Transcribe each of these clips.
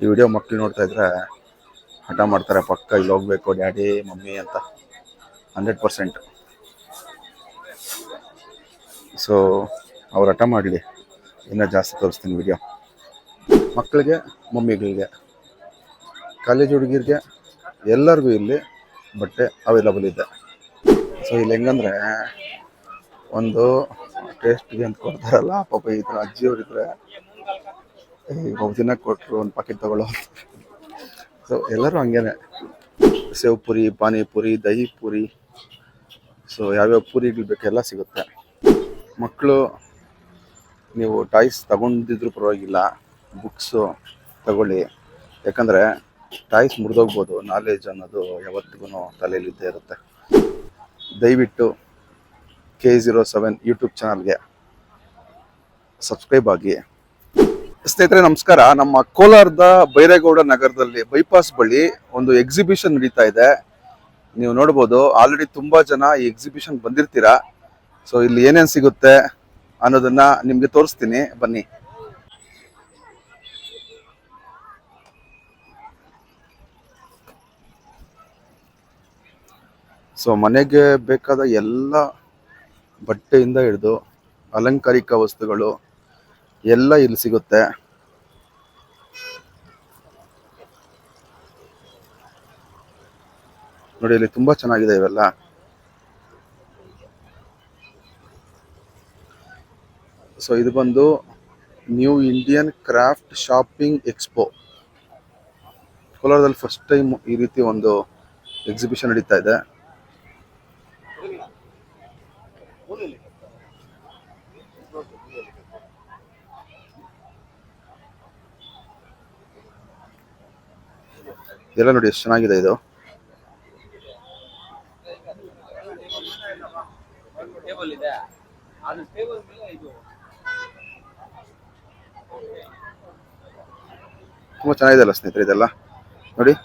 ಈ ವಿಡಿಯೋ ಮಕ್ಕಳು ನೋಡ್ತಾ ಇದ್ರೆ ಹಠ ಮಾಡ್ತಾರೆ, ಪಕ್ಕ ಇಲ್ಲಿ ಹೋಗ್ಬೇಕು ಡ್ಯಾಡಿ ಮಮ್ಮಿ ಅಂತ 100%. ಸೊ ಅವ್ರು ಹಠ ಮಾಡಲಿ, ಇನ್ನೂ ಜಾಸ್ತಿ ತೋರಿಸ್ತೀನಿ ವಿಡಿಯೋ. ಮಕ್ಕಳಿಗೆ, ಮಮ್ಮಿಗಳಿಗೆ, ಕಾಲೇಜ್ ಹುಡುಗಿರಿಗೆ ಎಲ್ಲರಿಗೂ ಇಲ್ಲಿ ಬಟ್ಟೆ ಅವೈಲಬಲ್ ಇದೆ. ಸೊ ಇಲ್ಲಿ ಹೆಂಗಂದ್ರೆ ಒಂದು ಟೇಸ್ಟ್ಗೆ ಅಂತ ಕೊಡ್ತಾರಲ್ಲ, ಪಾಪ ಈ ಥರ ಅಜ್ಜಿಯವ್ರಿದ್ರೆ ಒಬ್ಬ ದಿನಕ್ಕೆ ಕೊಟ್ಟರು ಒಂದು ಪಾಕೆಟ್ ತಗೊಳ್ಳೋ. ಸೊ ಎಲ್ಲರೂ ಹಂಗೇನೆ, ಸೇವ್ ಪುರಿ, ಪಾನಿಪುರಿ, ದಹಿ ಪುರಿ, ಸೊ ಯಾವ್ಯಾವ ಪೂರಿಗಳು ಬೇಕು ಎಲ್ಲ ಸಿಗುತ್ತೆ. ಮಕ್ಕಳು ನೀವು ಟಾಯ್ಸ್ ತಗೊಂಡಿದ್ರು ಪರವಾಗಿಲ್ಲ, ಬುಕ್ಸು ತಗೊಳ್ಳಿ. ಯಾಕಂದರೆ ಟಾಯ್ಸ್ ಮುರಿದೋಗ್ಬೋದು, ನಾಲೆಜ್ ಅನ್ನೋದು ಯಾವತ್ತಿಗೂ ತಲೆಯಲ್ಲಿದ್ದೇ ಇರುತ್ತೆ. ದಯವಿಟ್ಟು K07 ಯೂಟ್ಯೂಬ್ ಚಾನಲ್ಗೆ ಸಬ್ಸ್ಕ್ರೈಬ್ ಆಗಿ. ಸ್ನೇಹಿತರೆ ನಮಸ್ಕಾರ. ನಮ್ಮ ಕೋಲಾರದ ಬೈರೇಗೌಡ ನಗರದಲ್ಲಿ ಬೈಪಾಸ್ ಬಳಿ ಒಂದು ಎಕ್ಸಿಬಿಷನ್ ನಡೀತಾ ಇದೆ. ನೀವು ನೋಡ್ಬೋದು, ಆಲ್ರೆಡಿ ತುಂಬ ಜನ ಈ ಎಕ್ಸಿಬಿಷನ್ ಬಂದಿರ್ತೀರಾ. ಸೊ ಇಲ್ಲಿ ಏನೇನು ಸಿಗುತ್ತೆ ಅನ್ನೋದನ್ನ ನಿಮಗೆ ತೋರಿಸ್ತೀನಿ, ಬನ್ನಿ. ಸೊ ಮನೆಗೆ ಬೇಕಾದ ಎಲ್ಲ ಬಟ್ಟೆಯಿಂದ ಹಿಡಿದು ಅಲಂಕಾರಿಕ ವಸ್ತುಗಳು ಎಲ್ಲ ಇಲ್ಲಿ ಸಿಗುತ್ತೆ. ನೋಡಿ, ಇಲ್ಲಿ ತುಂಬಾ ಚೆನ್ನಾಗಿದೆ ಇವೆಲ್ಲ. ಸೊ ಇದು ಬಂದು new Indian craft shopping expo. ಕೋಲಾರದಲ್ಲಿ ಫಸ್ಟ್ ಟೈಮ್ ಈ ರೀತಿ ಒಂದು ಎಕ್ಸಿಬಿಷನ್ ನಡೀತಾ ಇದೆ. ಇದೆಲ್ಲ ನೋಡಿ ಎಷ್ಟು ಚೆನ್ನಾಗಿದೆ ಇದು. ತುಂಬಾ ಚೆನ್ನಾಗಿದೆ ಅಲ್ಲ ಸ್ನೇಹಿತರೆ, ಇದೆಲ್ಲ ನೋಡಿ,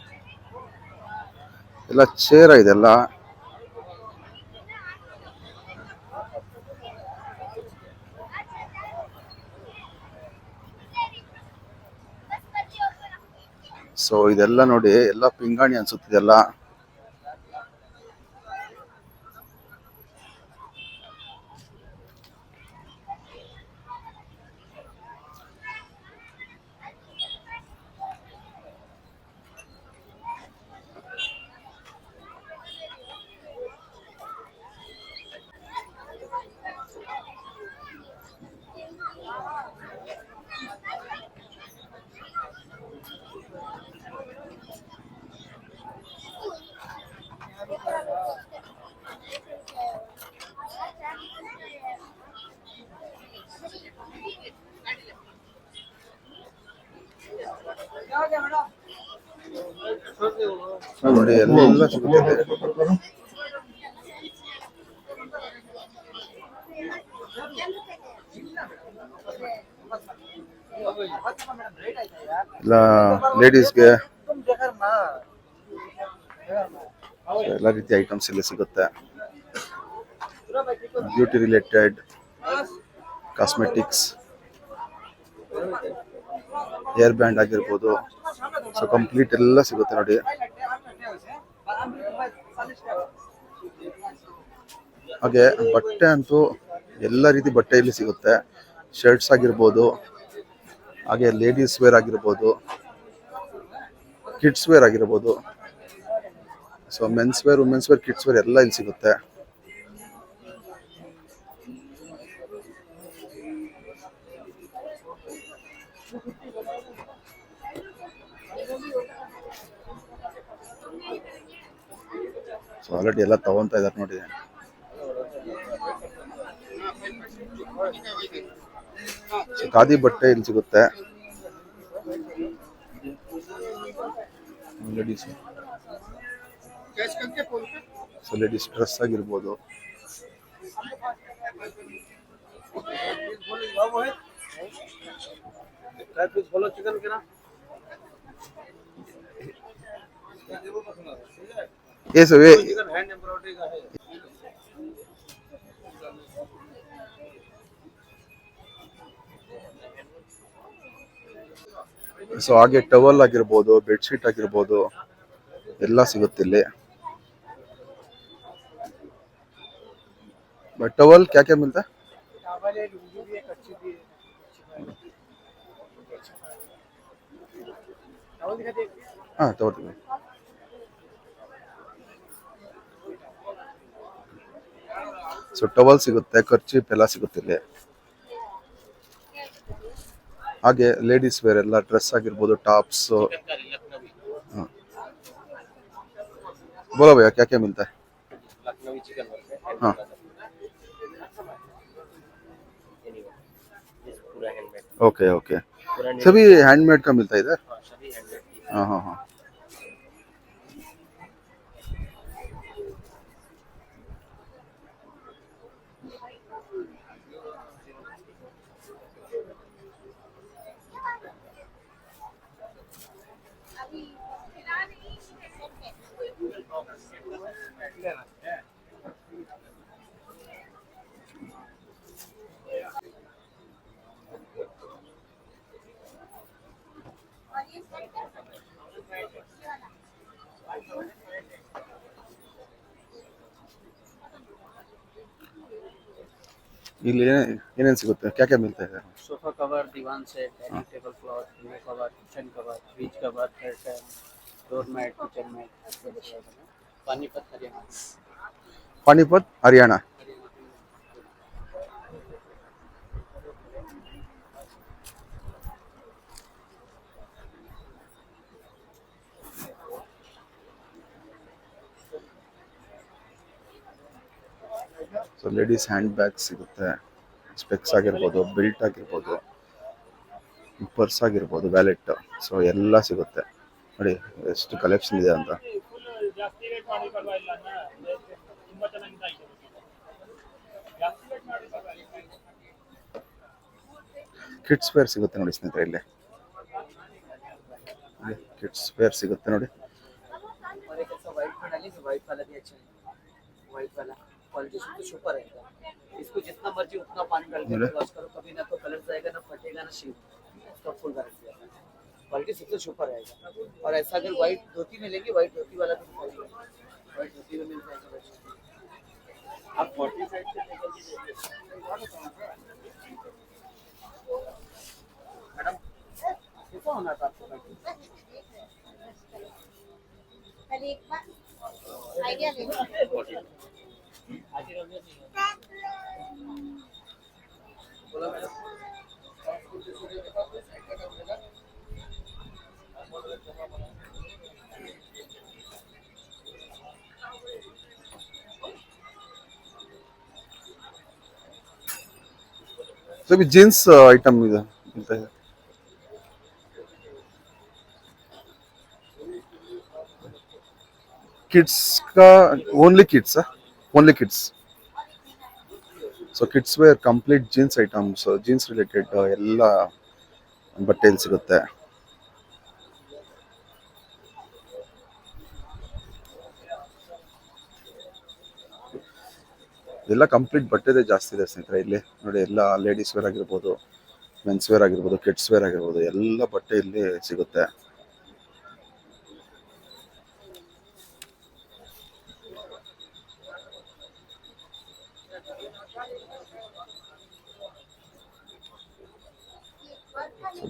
ಎಲ್ಲ ಚೇರ್ ಇದೆಲ್ಲ. ಸೊ ಇದೆಲ್ಲ ನೋಡಿ, ಎಲ್ಲ ಪಿಂಗಾಣಿ ಅನ್ಸುತ್ತಿದೆಲ್ಲ. ನೋಡಿ ಎಲ್ಲ ಸಿಗುತ್ತದೆ. ಎಲ್ಲ ಲೇಡೀಸ್ಗೆ ಎಲ್ಲ ರೀತಿಯ ಐಟಮ್ಸ್ ಇಲ್ಲಿ ಸಿಗುತ್ತೆ. Beauty related, cosmetics, hair band ಆಗಿರ್ಬೋದು. ಸೊ ಕಂಪ್ಲೀಟ್ ಎಲ್ಲ ಸಿಗುತ್ತೆ ನೋಡಿ. ಹಾಗೆ ಬಟ್ಟೆ ಅಂತೂ ಎಲ್ಲ ರೀತಿ ಬಟ್ಟೆ ಇಲ್ಲಿ ಸಿಗುತ್ತೆ. ಶರ್ಟ್ಸ್ ಆಗಿರ್ಬೋದು, ಹಾಗೆ ಲೇಡೀಸ್ ವೇರ್ ಆಗಿರ್ಬೋದು, ಕಿಡ್ಸ್ ವೇರ್ ಆಗಿರ್ಬೋದು. So men's wear, women's wear, kids wear ಎಲ್ಲ ಇಲ್ಲಿ ಸಿಗುತ್ತೆ. ಸೊ ಆಲ್ರೆಡಿ ಎಲ್ಲ ತಗೊಂತಾ ಇದ್ದಾರೆ ನೋಡಿ. ಸೊ ಖಾದಿ ಬಟ್ಟೆ ಇಲ್ಲಿ ಸಿಗುತ್ತೆ. ಲೇಡೀಸ್, ಸೊ ಲೇಡೀಸ್ ಡ್ರೆಸ್ ಆಗಿರ್ಬೋದು. ये सब हैंड एम्ब्रॉयडरी का है. ಸೊ ಹಾಗೆ ಟವಲ್ ಆಗಿರ್ಬೋದು, ಬೆಡ್ಶೀಟ್ ಆಗಿರ್ಬೋದು, ಎಲ್ಲ ಸಿಗುತ್ತೆ ಇಲ್ಲಿ. टवल क्या क्या मिलता है? हाँ टवल ಸೊ ಟವಲ್ ಸಿಗುತ್ತೆ, ಕರ್ಚೀಪ್ ಎಲ್ಲ ಸಿಗುತ್ತೆ ಇಲ್ಲಿ. ಹಾಗೆ ಲೇಡೀಸ್ ವೇರ್ ಎಲ್ಲ ಡ್ರೆಸ್ ಆಗಿರ್ಬೋದು, ಟಾಪ್ಸ್. बोलो भैया क्या क्या मिलता है? हाँ ओके ओके, सभी हैंडमेड का मिलता है इधर? हाँ हाँ हाँ. ಇಲ್ಲಿ ಏನೇನು ಸಿಗುತ್ತೆ, क्या क्या मिलता है? Sofa cover, divan set, dining table cloth, pillow cover, kitchen cover, fridge cover, curtain, door mat, kitchen mat, Panipat Haryana. Panipat Haryana. So ladies hand bag ಸಿಗುತ್ತೆ, ಸ್ಪೆಕ್ಸ್ ಆಗಿರ್ಬೋದು, ಬೆಲ್ಟ್ ಆಗಿರ್ಬೋದು, ಪರ್ಸ್ ಆಗಿರ್ಬೋದು, ವ್ಯಾಲೆಟ್. ಸೊ ಎಲ್ಲ ಸಿಗುತ್ತೆ ನೋಡಿ ಎಷ್ಟು ಕಲೆಕ್ಷನ್ ಇದೆ ಅಂತ. ಕಿಡ್ಸ್ ವೇರ್ ಸಿಗುತ್ತೆ ನೋಡಿ ಸ್ನೇಹಿತರೆ, ಇಲ್ಲಿ ಕಿಡ್ಸ್ ವೇರ್ ಸಿಗುತ್ತೆ ನೋಡಿ. क्वालिटी तो सुपर है. इसको जितना मर्जी उतना पानी डाल के वॉश करो, कभी ना तो कलर जाएगा, ना फटेगा, ना शीट. इसका फुल गारंटी है. क्वालिटी सबसे सुपर रहेगा. और ऐसा अगर व्हाइट धोती में लेंगे, व्हाइट धोती वाला भी दिखाइए. व्हाइट धोती में मिल जाएगा. आप 40 साइड से मैडम कैसा होना था आपको? पहले एक बार आइडिया दे दो. बोला मैडम सभी जीन्स आइटम मिलता है. किड्स का only kids, only kids. So kids wear complete jeans items, jeans related ಎಲ್ಲ ಬಟ್ಟೆಯಲ್ಲಿ ಸಿಗುತ್ತೆ. ಎಲ್ಲ ಕಂಪ್ಲೀಟ್ ಬಟ್ಟೆದೇ ಜಾಸ್ತಿ ಇದೆ ಸ್ನೇಹಿತರೆ ಇಲ್ಲಿ ನೋಡಿ. ಎಲ್ಲ ಲೇಡೀಸ್ ವೇರ್ ಆಗಿರ್ಬೋದು, ಮೆನ್ಸ್ ವೇರ್ ಆಗಿರ್ಬೋದು, ಕಿಡ್ಸ್ ವೇರ್ ಆಗಿರ್ಬೋದು, ಎಲ್ಲ ಬಟ್ಟೆ ಇಲ್ಲಿ ಸಿಗುತ್ತೆ.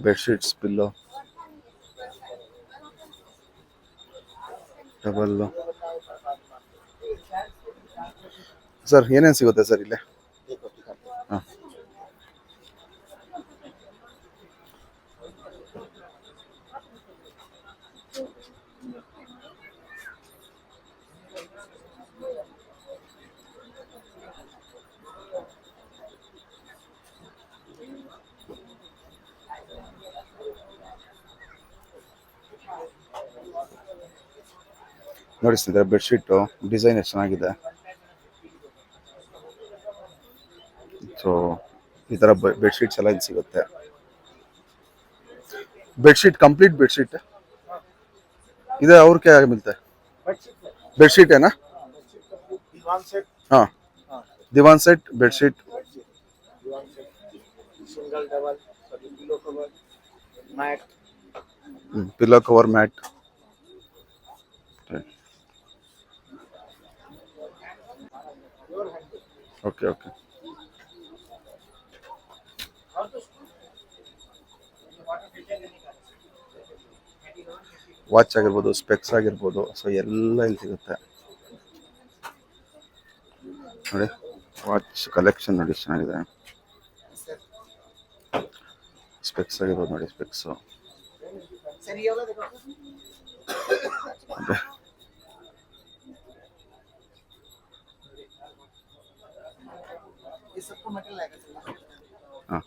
Bedsheets, pillow, towel. ಸರ್ ಏನೇನು ಸಿಗುತ್ತೆ ಸರ್ ಇಲ್ಲಿ? ಹಾಂ ನೋಡಿ ಸ್ನೇಹಿತರೆ, ಬೆಡ್ಶೀಟು ಡಿಸೈನ್ ಎಷ್ಟು ಚೆನ್ನಾಗಿದೆ. ಸೊ ಈ ಥರ ಬೆಡ್ಶೀಟ್ಸ್ ಎಲ್ಲ ಇಲ್ಲಿ ಸಿಗುತ್ತೆ. बेडशीट कंप्लीट बेडशीट है इधर। और क्या मिलता है? बेडशीट है ना? Divan set. हाँ divan set, bedsheet, single double, pillow cover, mat, pillow cover mat. Okay okay. Watch ಆಗಿರ್ಬೋದು, ಸ್ಪೆಕ್ಸ್ ಆಗಿರ್ಬೋದು, ಸೊ ಎಲ್ಲ ಇಲ್ಲಿ ಸಿಗುತ್ತೆ ನೋಡಿ. ವಾಚ್ ಕಲೆಕ್ಷನ್ ನೋಡಿ ಎಷ್ಟು ಚೆನ್ನಾಗಿದೆ. ಸ್ಪೆಕ್ಸ್ ಆಗಿರ್ಬೋದು ನೋಡಿ, ಸ್ಪೆಕ್ಸು. सर ये वाला देखो ये सबको मटेरियल आएगा सर. हाँ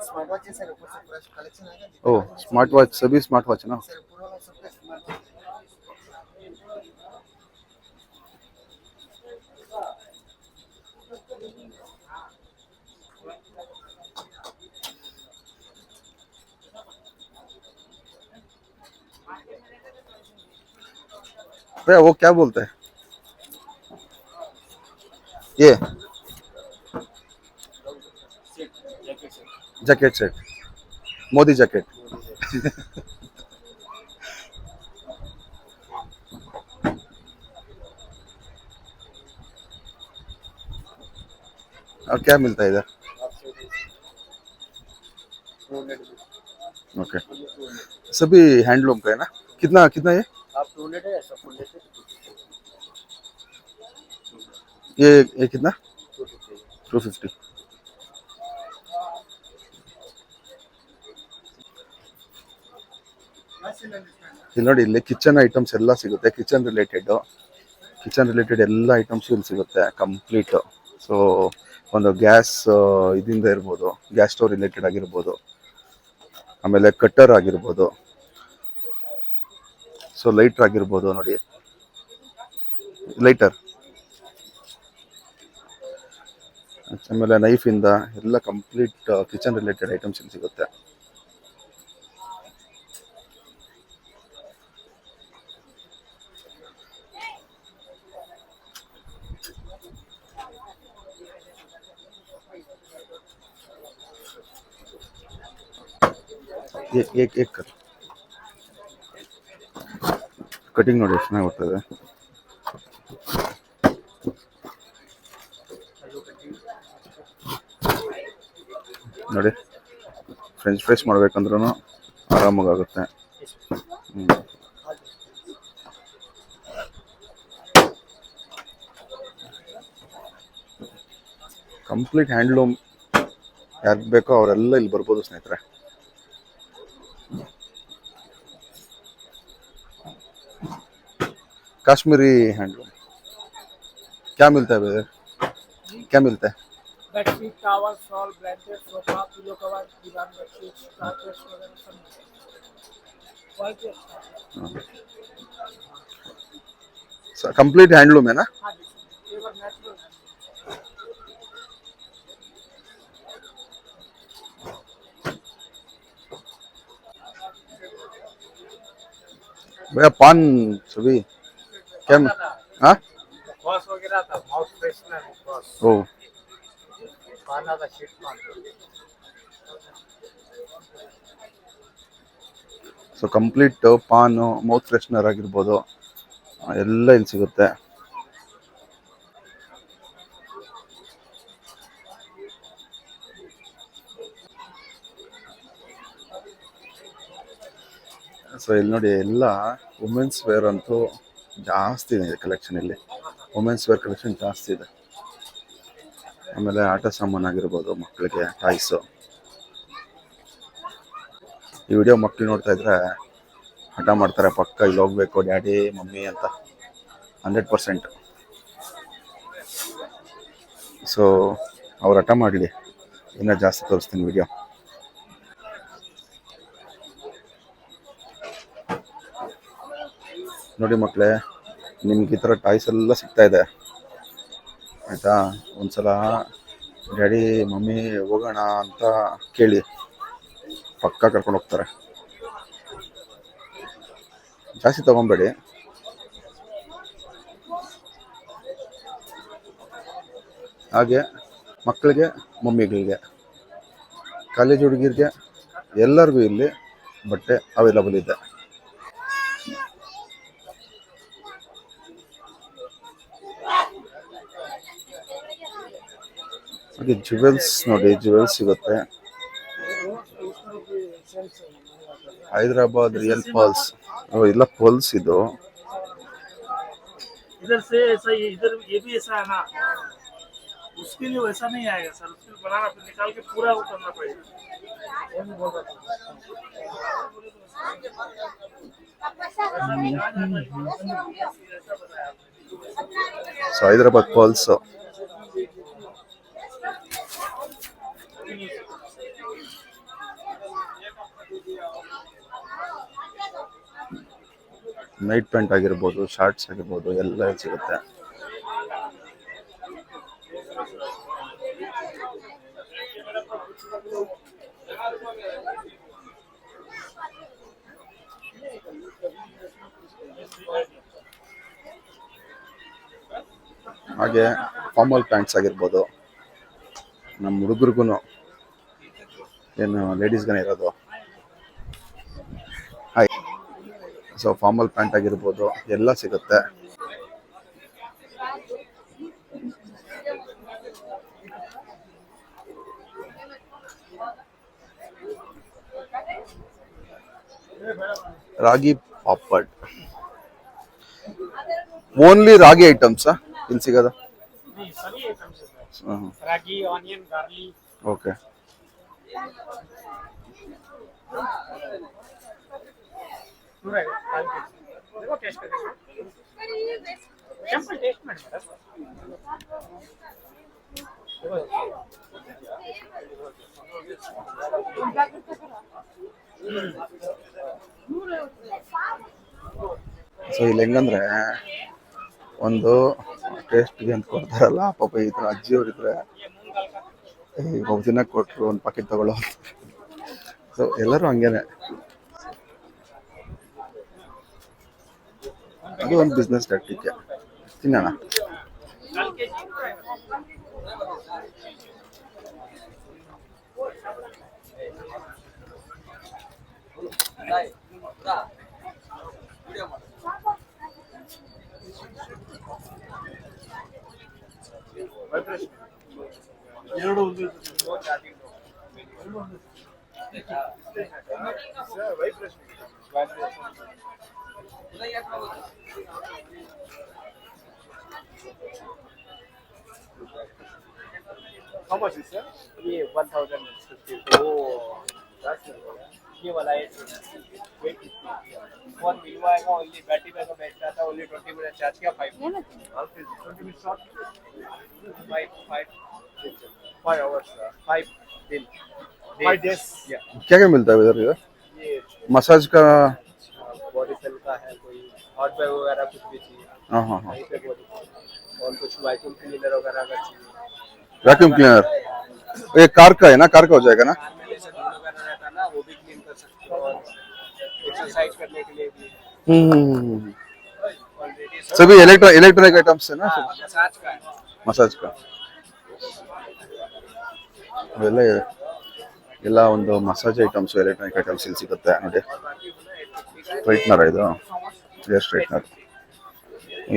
स्मार्ट वॉच है सर, ऊपर से पूरा कलेक्शन आएगा. ओ स्मार्ट वॉच, सभी स्मार्ट वॉच है ना. सर पूरा वाला सबका स्मार्ट वॉच. भैया वो क्या बोलते हैं ये? Jacket set, Modi jacket. और क्या मिलता है इधर? ओके, सभी हैंडलूम का है ना. कितना कितना ये? आप 200 है सब फुल लेते ये कितना? 250. ಇಲ್ಲಿ ನೋಡಿ, ಇಲ್ಲಿ ಕಿಚನ್ ಐಟಮ್ಸ್ ಎಲ್ಲ ಸಿಗುತ್ತೆ. ಕಿಚನ್ ರಿಲೇಟೆಡ್ ಎಲ್ಲ ಐಟಮ್ಸ್ ಇಲ್ಲಿ ಸಿಗುತ್ತೆ ಕಂಪ್ಲೀಟ್. ಸೊ ಒಂದು ಗ್ಯಾಸ್ ಇದರಿಂದ ಇರ್ಬೋದು, ಗ್ಯಾಸ್ ಸ್ಟೋವ್ ರಿಲೇಟೆಡ್ ಆಗಿರ್ಬೋದು, ಆಮೇಲೆ ಕಟ್ಟರ್ ಆಗಿರ್ಬೋದು, ಸೊ ಲೈಟರ್ ಆಗಿರ್ಬೋದು ನೋಡಿ, ಲೈಟರ್, ಆಮೇಲೆ ನೈಫಿಂದ ಎಲ್ಲ ಕಂಪ್ಲೀಟ್ ಕಿಚನ್ ರಿಲೇಟೆಡ್ ಐಟಮ್ಸ್ ಇಲ್ಲಿ ಸಿಗುತ್ತೆ. एक ಕಟಿಂಗ್ ನೋಡಿ ಎಷ್ಟು ಚೆನ್ನಾಗಿ ಬರ್ತದೆ ನೋಡಿ. ಫ್ರೆಂಚ್ ಫ್ರೈಸ್ ಮಾಡ್ಬೇಕಂದ್ರೂ ಆರಾಮಾಗುತ್ತೆ. Complete handloom. ಯಾರಿಗೆ ಬೇಕೋ ಅವರೆಲ್ಲ ಇಲ್ಲಿ ಬರ್ಬೋದು ಸ್ನೇಹಿತರೆ. काश्मीरी हैंडलूम क्या मिलता है भैया? क्या मिलता है? Bedsheet, towel, shawl, blanket, sofa, pillow cover, divan bedsheet, carpets वगैरह सब मिलता है. कंप्लीट हैंडलूम है ना? हाँ जी, पेवर नेचुरल. भैया पान सभी क्या? हाँ बॉस वगैरह था, माउथ फ्रेशनर बॉस. ओ पाना था शीट पान. So complete pan, mouth freshener ಆಗಿರ್ಬೋದು, ಎಲ್ಲ ಇಲ್ಲಿ ಸಿಗುತ್ತೆ. ಸೊ ಇಲ್ಲಿ ನೋಡಿ, ಎಲ್ಲ ವುಮೆನ್ಸ್ ವೇರ್ ಅಂತೂ ಜಾಸ್ತಿ ಇದೆ ಕಲೆಕ್ಷನ್. ಇಲ್ಲಿ ವುಮೆನ್ಸ್ ವೇರ್ ಕಲೆಕ್ಷನ್ ಜಾಸ್ತಿ ಇದೆ. ಆಮೇಲೆ ಆಟ ಸಾಮಾನು ಆಗಿರ್ಬೋದು, ಮಕ್ಕಳಿಗೆ ಟಾಯ್ಸು. ಈ ವಿಡಿಯೋ ಮಕ್ಕಳು ನೋಡ್ತಾ ಇದ್ರೆ ಹಠ ಮಾಡ್ತಾರೆ, ಪಕ್ಕ ಇಲ್ಲಿ ಹೋಗ್ಬೇಕು ಡ್ಯಾಡಿ ಮಮ್ಮಿ ಅಂತ 100%. ಸೊ ಅವ್ರು ಹಠ ಮಾಡಲಿ, ಇನ್ನೂ ಜಾಸ್ತಿ ತೋರಿಸ್ತೀನಿ ವಿಡಿಯೋ. ನೋಡಿ ಮಕ್ಕಳೇ, ನಿಮ್ಗೆ ಈ ಥರ ಟಾಯ್ಸ್ ಎಲ್ಲ ಸಿಗ್ತಾ ಇದೆ ಆಯಿತಾ. ಒಂದ್ಸಲ ಡ್ಯಾಡಿ ಮಮ್ಮಿ ಹೋಗೋಣ ಅಂತ ಕೇಳಿ, ಪಕ್ಕ ಕರ್ಕೊಂಡು ಹೋಗ್ತಾರೆ. ಜಾಸ್ತಿ ತಗೊಬೇಡಿ. ಹಾಗೆ ಮಕ್ಕಳಿಗೆ, ಮಮ್ಮಿಗಳಿಗೆ, ಕಾಲೇಜ್ ಹುಡುಗಿರಿಗೆ ಎಲ್ಲರಿಗೂ ಇಲ್ಲಿ ಬಟ್ಟೆ ಅವೈಲಬಲ್ ಇದೆ. ಹಾಗೆ ಜುವೆಲ್ಸ್ ನೋಡಿ, ಜುವೆಲ್ಸ್ ಸಿಗುತ್ತೆ. ಹೈದರಾಬಾದ್ ರಿಯಲ್ ಪರ್ಲ್ಸ್, ಇಲ್ಲ ಪರ್ಲ್ಸ್ ಇದು. इधर से ऐसा ही, इधर ये भी ऐसा है ना, उसके लिए वैसा नहीं आएगा सर, उसके लिए बनाना फिर निकाल के पूरा वो करना पड़ेगा। So Hyderabad pearls night pant ಆಗಿರ್ಬೋದು, ಶಾರ್ಟ್ಸ್ ಆಗಿರ್ಬೋದು, ಎಲ್ಲ ಸಿಗುತ್ತೆ. ಹಾಗೆ ಫಾರ್ಮಲ್ ಪ್ಯಾಂಟ್ಸ್ ಆಗಿರ್ಬೋದು, ನಮ್ಮ ಹುಡುಗರಿಗೂ ಏನು ಲೇಡೀಸ್ಗನೇ ಇರೋದು. ಹಾಯ್, ಸೊ ಫಾರ್ಮಲ್ ಪ್ಯಾಂಟ್ ಆಗಿರ್ಬೋದು ಎಲ್ಲ ಸಿಗುತ್ತೆ. ರಾಗಿ ಪಾಪಡ್, ಓನ್ಲಿ ರಾಗಿ ಐಟಮ್ಸ್ ಇಲ್ಲಿ ಸಿಗೋದು? सभी आइटम्स है, रागी, ऑनियन, गार्लिक। ಓಕೆ. देखो टेस्ट करके, सिंपल टेस्ट में ಸೊ ಇಲ್ಲಿ ಹೆಂಗಂದ್ರೆ ಒಂದು ಟೇಸ್ಟ್ಗೆ ಅಂತ ಕೊಡ್ತಾರಲ್ಲ, ಪಾಪ ಈ ಥರ ಅಜ್ಜಿಯವ್ರು ಇದ್ರೆ ಒಬ್ಬ ದಿನ ಕೊಟ್ಟರು ಒಂದು ಪಾಕೆಟ್ ತಗೊಳ್ಳೋ. ಸೊ ಎಲ್ಲರೂ ಹಂಗೇನೆ, ಅದು ಒಂದು ಬಿಸ್ನೆಸ್ ಟ್ಯಾಕ್ಟಿಕ್. ತಿನ್ನೋಣ. How much is sir? ये 1050। ये वाला है 850। वन मिलवा आएगा, ओनली बैटरी बैकअप एक्स्ट्रा था, ओनली 20 मिनट चार्ज किया 5 मिनट 20 मिनट शॉर्ट 5 hours 5 दिन 5 days। क्या क्या मिलता है इधर? ये मसाज का? बॉडी सेल का है, कोई हॉट बैग वगैरह कुछ भी चाहिए। हाँ हाँ हाँ, वहीं पे body और कुछ वैक्यूम क्लीनर वगैरह अगर चाहिए। वैक्यूम क्लीनर ये कार का है ना? कार का हो जाएगा ना? कार में जैसे धूल वगैरह रहता है ना, वो भी क्लीन कर सकते हो, और एक्सरसाइज करने के लिए भी ऑलरेडी सभी इलेक्ट्रॉनिक आइटम्स है ना? मसाज का है। ಮಸಾಜ್ ಕಾ ಅವೆಲ್ಲ ಎಲ್ಲ ಒಂದು ಮಸಾಜ್ ಐಟಮ್ಸ್, ಎಲೆಕ್ಟ್ರಾನಿಕ್ ಐಟಮ್ಸ್ ಇಲ್ಲಿ ಸಿಗುತ್ತೆ ನೋಡಿ. ಸ್ಟ್ರೈಟ್ನರ್ ಇದು, ಹೇರ್ ಸ್ಟ್ರೈಟ್ನರ್.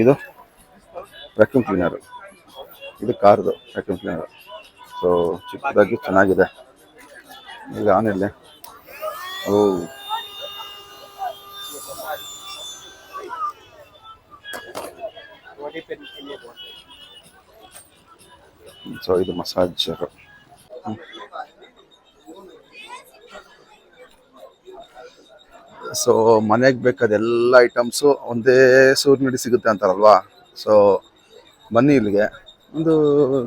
ಇದು ವ್ಯಾಕ್ಯೂಮ್ ಕ್ಲೀನರ್, ಇದು ಕಾರ್ದು ವ್ಯಾಕ್ಯೂಮ್ ಕ್ಲೀನರ್. ಸೊ ಚಿಕ್ಕದಾಗಿ ಚೆನ್ನಾಗಿದೆ. ಈಗ ಆಮೇಲೆ ಓ बॉडी पे के लिए बहुत है। ಸೊ ಇದು ಮಸಾಜರ್. ಸೊ ಮನೆಗೆ ಬೇಕಾದ ಎಲ್ಲ ಐಟಮ್ಸು ಒಂದೇ ಸೂರಿನಡಿ ಸಿಗುತ್ತೆ ಅಂತಾರಲ್ವಾ. ಸೊ ಬನ್ನಿ ಇಲ್ಲಿಗೆ, ಒಂದು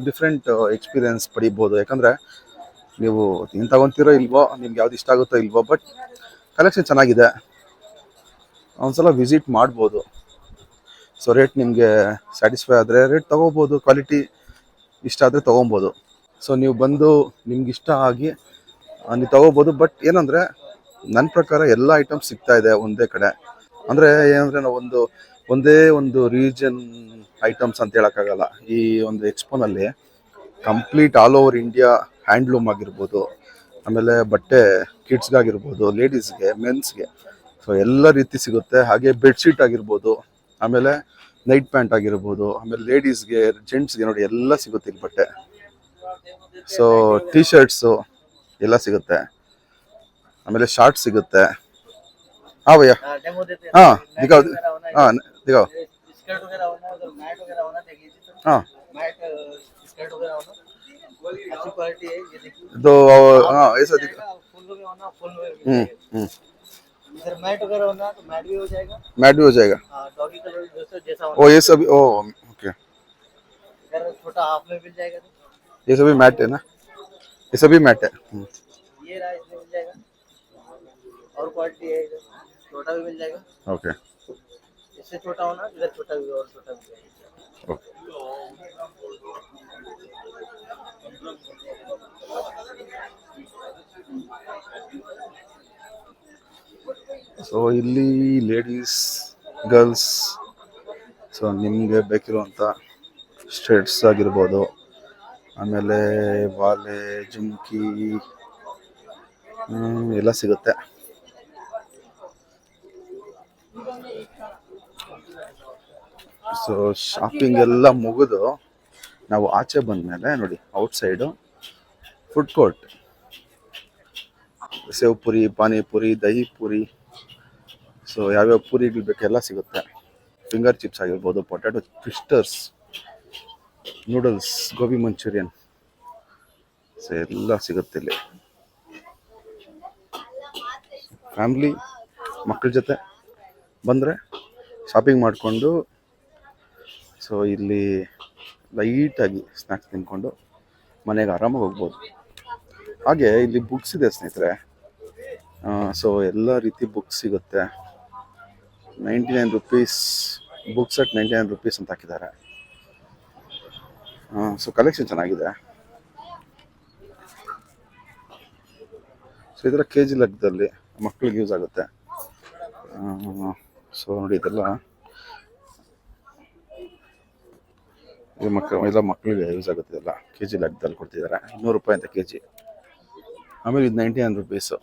ಡಿಫ್ರೆಂಟ್ ಎಕ್ಸ್ಪೀರಿಯನ್ಸ್ ಪಡಿಬೋದು. ಯಾಕಂದರೆ ನೀವು ಏನು ತಗೊತೀರೋ ಇಲ್ವೋ, ನಿಮ್ಗೆ ಯಾವ್ದು ಇಷ್ಟ ಆಗುತ್ತೋ ಇಲ್ವೋ, ಬಟ್ ಕಲೆಕ್ಷನ್ ಚೆನ್ನಾಗಿದೆ, ಒಂದ್ಸಲ ವಿಸಿಟ್ ಮಾಡ್ಬೋದು. ಸೊ ರೇಟ್ ನಿಮಗೆ ಸ್ಯಾಟಿಸ್ಫೈ ಆದರೆ ರೇಟ್ ತೊಗೋಬೋದು, ಕ್ವಾಲಿಟಿ ಇಷ್ಟ ಆದರೆ ತೊಗೊಬೋದು. ಸೊ ನೀವು ಬಂದು ನಿಮ್ಗೆ ಇಷ್ಟ ಆಗಿ ನೀವು ತೊಗೋಬೋದು. ಬಟ್ ಏನಂದರೆ ನನ್ನ ಪ್ರಕಾರ ಎಲ್ಲ ಐಟಮ್ಸ್ ಸಿಗ್ತಾ ಇದೆ ಒಂದೇ ಕಡೆ. ಅಂದರೆ ಏನಂದರೆ ನಾವು ಒಂದೇ ಒಂದು ರೀಜನ್ ಐಟಮ್ಸ್ ಅಂತ ಹೇಳೋಕ್ಕಾಗಲ್ಲ. ಈ ಒಂದು ಎಕ್ಸ್ಪೋನಲ್ಲಿ complete all over India handloom ಆಗಿರ್ಬೋದು, ಆಮೇಲೆ ಬಟ್ಟೆ ಕಿಡ್ಸ್ಗಾಗಿರ್ಬೋದು, ಲೇಡೀಸ್ಗೆ, ಮೆನ್ಸ್ಗೆ, ಸೊ ಎಲ್ಲ ರೀತಿ ಸಿಗುತ್ತೆ. ಹಾಗೆ ಬೆಡ್ಶೀಟ್ ಆಗಿರ್ಬೋದು, ಆಮೇಲೆ ನೈಟ್ ಪ್ಯಾಂಟ್ ಆಗಿರ್ಬೋದು, ಆಮೇಲೆ ಲೇಡೀಸ್ಗೆ, ಜೆಂಟ್ಸ್ಗೆ ನೋಡಿ ಎಲ್ಲ ಸಿಗುತ್ತೆ ಇಲ್ಲಿ ಬಟ್ಟೆ. ಸೊ ಟೀ ಶರ್ಟ್ಸು ಎಲ್ಲ ಸಿಗುತ್ತೆ, ಆಮೇಲೆ ಶಾರ್ಟ್ ಸಿಗುತ್ತೆ. हाँ भैया, डेमो देते हैं हाँ मैट दिखाओ, वगैरह होना हाँ दिखाओ, स्कर्ट वगैरह होना अगर मैट वगैरह होना देख लीजिए तो हाँ मैट स्कर्ट वगैरह होना अच्छी क्वालिटी है ये देखिए तो हाँ ऐसा दिखा। फुल में होना फुल में मिल जाएगा। इधर मैट वगैरह होना तो मैट भी हो जाएगा। मैट भी हो जाएगा। डॉगी कलर जैसा होना ओ ये सभी, ओ ओके, अगर छोटा हाफ में मिल जाएगा तो ये सभी मैट है ना, ये सभी मैट है। ये रहा इसमें मिल जाएगा और क्वालिटी है इधर छोटा भी मिल जाएगा। ओके इससे छोटा होना इधर छोटा भी और छोटा भी जाएगा। ओके। ಸೊ ಇಲ್ಲಿ ಲೇಡೀಸ್, ಗರ್ಲ್ಸ್, ಸೊ ನಿಮಗೆ ಬೇಕಿರುವಂಥ ಸ್ಟ್ರೇಟ್ಸ್ ಆಗಿರ್ಬೋದು, ಆಮೇಲೆ ವಾಲೆ, ಜುಮ್ಕಿ ಎಲ್ಲ ಸಿಗುತ್ತೆ. ಸೊ ಶಾಪಿಂಗ್ ಎಲ್ಲ ಮುಗಿದು ನಾವು ಆಚೆ ಬಂದಮೇಲೆ ನೋಡಿ outside food court, save Puri, panipuri, dahi Puri, so ಯಾವ್ಯಾವ ಪೂರಿಗಳು ಬೇಕೆಲ್ಲ ಸಿಗುತ್ತೆ. ಫಿಂಗರ್ ಚಿಪ್ಸ್ ಆಗಿರ್ಬೋದು, potato twisters, noodles, gobi manchurian, so ಎಲ್ಲ ಸಿಗುತ್ತೆ ಇಲ್ಲಿ. ಫ್ಯಾಮ್ಲಿ ಮಕ್ಕಳ ಜೊತೆ ಬಂದರೆ ಶಾಪಿಂಗ್ ಮಾಡಿಕೊಂಡು, ಸೊ ಇಲ್ಲಿ ಲೈಟಾಗಿ ಸ್ನ್ಯಾಕ್ಸ್ ತಿನ್ಕೊಂಡು ಮನೆಗೆ ಆರಾಮಾಗಿ ಹೋಗ್ಬೋದು. ಹಾಗೆ ಇಲ್ಲಿ ಬುಕ್ಸ್ ಇದೆ ಸ್ನೇಹಿತರೆ. ಸೊ ಎಲ್ಲ ರೀತಿ ಬುಕ್ಸ್ ಸಿಗುತ್ತೆ. 99 ರುಪೀಸ್ ಬುಕ್ಸ್ ಅಟ್ 99 ರುಪೀಸ್ ಅಂತ ಹಾಕಿದ್ದಾರೆ. ಸೊ ಕಲೆಕ್ಷನ್ ಚೆನ್ನಾಗಿದೆ. ಸೊ ಇದರ ಕೆ ಜಿ ಲೆಕ್ಕದಲ್ಲಿ ಮಕ್ಕಳಿಗೆ ಯೂಸ್ ಆಗುತ್ತೆ. ಸೊ ನೋಡಿ ಇದೆಲ್ಲ ಎಲ್ಲ ಮಕ್ಕಳಿಗೆ ಯೂಸ್ ಆಗುತ್ತೆ. ಇದೆಲ್ಲ ಕೆ ಜಿ ಲೆಕ್ಕದಲ್ಲಿ ಕೊಡ್ತಿದ್ದಾರೆ. 200 ರೂಪಾಯಿ ಅಂತ ಕೆ ಜಿ. ಆಮೇಲೆ ಇದು 99 ರುಪೀಸು,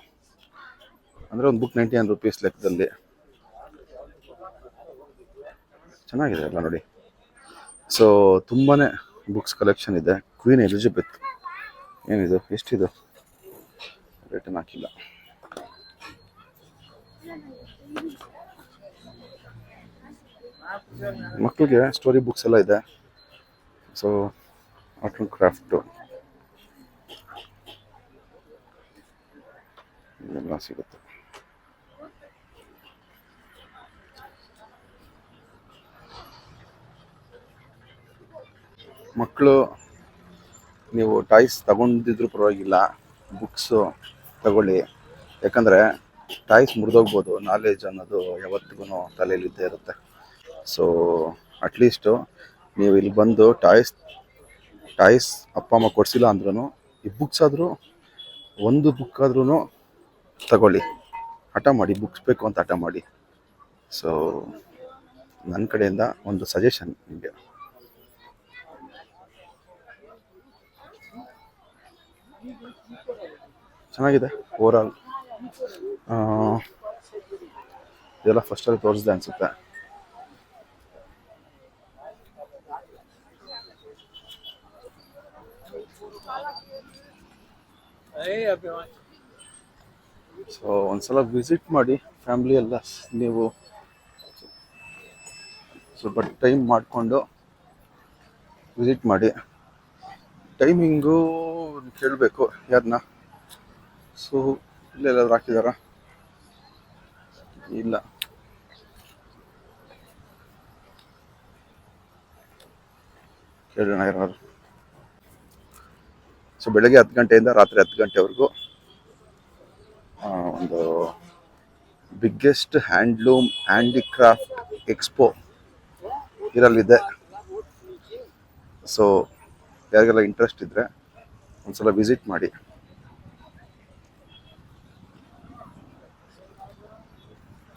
ಅಂದರೆ ಒಂದು ಬುಕ್ 99 ರುಪೀಸ್ ಲೆಕ್ಕದಲ್ಲಿ. ಚೆನ್ನಾಗಿದೆ ಎಲ್ಲ ನೋಡಿ. ಸೊ ತುಂಬಾ ಬುಕ್ಸ್ ಕಲೆಕ್ಷನ್ ಇದೆ. ಕ್ವೀನ್ ಎಲಿಜಬೆತ್, ಏನಿದು, ಎಷ್ಟಿದು ರೇಟನ್ನು ಹಾಕಿಲ್ಲ. ಮಕ್ಕಳಿಗೆ ಸ್ಟೋರಿ ಬುಕ್ಸ್ ಎಲ್ಲ ಇದೆ. ಸೊ ಆರ್ಟ್ ಆ್ಯಂಡ್ ಕ್ರಾಫ್ಟು ಎಲ್ಲ ಸಿಗುತ್ತೆ. ಮಕ್ಕಳು ನೀವು ಟಾಯ್ಸ್ ತಗೊಂಡಿದ್ರು ಪರವಾಗಿಲ್ಲ, ಬುಕ್ಸು ತಗೊಳ್ಳಿ. ಯಾಕಂದರೆ ಟಾಯ್ಸ್ ಮುರಿದೋಗ್ಬೋದು, ನಾಲೆಜ್ ಅನ್ನೋದು ಯಾವತ್ತಿಗೂ ತಲೆಯಲ್ಲಿದ್ದೇ ಇರುತ್ತೆ. ಸೊ ಅಟ್ಲೀಸ್ಟು ನೀವು ಇಲ್ಲಿ ಬಂದು ಟಾಯ್ಸ್ ಅಪ್ಪ ಅಮ್ಮ ಕೊಡಿಸಿಲ್ಲ ಅಂದ್ರೂ ಈ ಬುಕ್ಸ್ ಆದರೂ ಒಂದು ಬುಕ್ ಆದ್ರೂ ತಗೊಳ್ಳಿ. ಹಠ ಮಾಡಿ, ಬುಕ್ಸ್ ಬೇಕು ಅಂತ ಹಠ ಮಾಡಿ. ಸೊ ನನ್ನ ಕಡೆಯಿಂದ ಒಂದು ಸಜೆಷನ್ ನಿಮಗೆ. ಚೆನ್ನಾಗಿದೆ ಓವರಾಲ್. ಇದೆಲ್ಲ ಫಸ್ಟಲ್ಲಿ ತೋರಿಸ್ದೆ ಅನಿಸುತ್ತೆ. ಸೊ ಒಂದ್ಸಲ ವಿಸಿಟ್ ಮಾಡಿ ಫ್ಯಾಮ್ಲಿ ಎಲ್ಲ. ನೀವು ಸ್ವಲ್ಪ ಟೈಮ್ ಮಾಡಿಕೊಂಡು ವಿಸಿಟ್ ಮಾಡಿ. ಟೈಮಿಂಗು ಕೇಳಬೇಕು ಯಾರನ್ನ. ಸೊ ಇಲ್ಲೆಲ್ಲಾದ್ರೂ ಹಾಕಿದಾರಾ? ಇಲ್ಲ. ಕೇಳೋಣ ಯಾರಾದ್ರು. ಸೊ ಬೆಳಗ್ಗೆ 10 ಗಂಟೆಯಿಂದ ರಾತ್ರಿ 10 ಗಂಟೆವರೆಗೂ ಒಂದು ಬಿಗ್ಗೆಸ್ಟ್ ಹ್ಯಾಂಡ್ಲೂಮ್ ಹ್ಯಾಂಡಿಕ್ರಾಫ್ಟ್ ಎಕ್ಸ್ಪೋ ಇರಲಿದೆ. ಸೊ ಯಾರಿಗೆಲ್ಲ ಇಂಟ್ರೆಸ್ಟ್ ಇದ್ದರೆ ಒಂದ್ಸಲ ವಿಸಿಟ್ ಮಾಡಿ.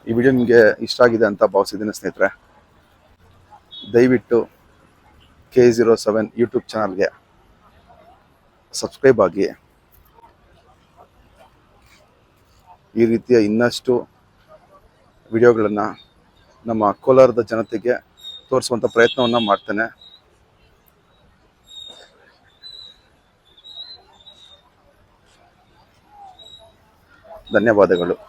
ಈ ವಿಡಿಯೋ ನಿಮಗೆ ಇಷ್ಟ ಆಗಿದೆ ಅಂತ ಭಾವಿಸಿದ್ದೀನಿ ಸ್ನೇಹಿತರೆ. ದಯವಿಟ್ಟು K07 ಯೂಟ್ಯೂಬ್ ಚಾನಲ್ಗೆ ಸಬ್ಸ್ಕ್ರೈಬ್ ಆಗಿ. ಈ ರೀತಿಯ ಇನ್ನಷ್ಟು ವಿಡಿಯೋಗಳನ್ನು ನಮ್ಮ ಕೋಲಾರದ ಜನತೆಗೆ ತೋರಿಸುವಂಥ ಪ್ರಯತ್ನವನ್ನು ಮಾಡ್ತೇನೆ. ಧನ್ಯವಾದಗಳು.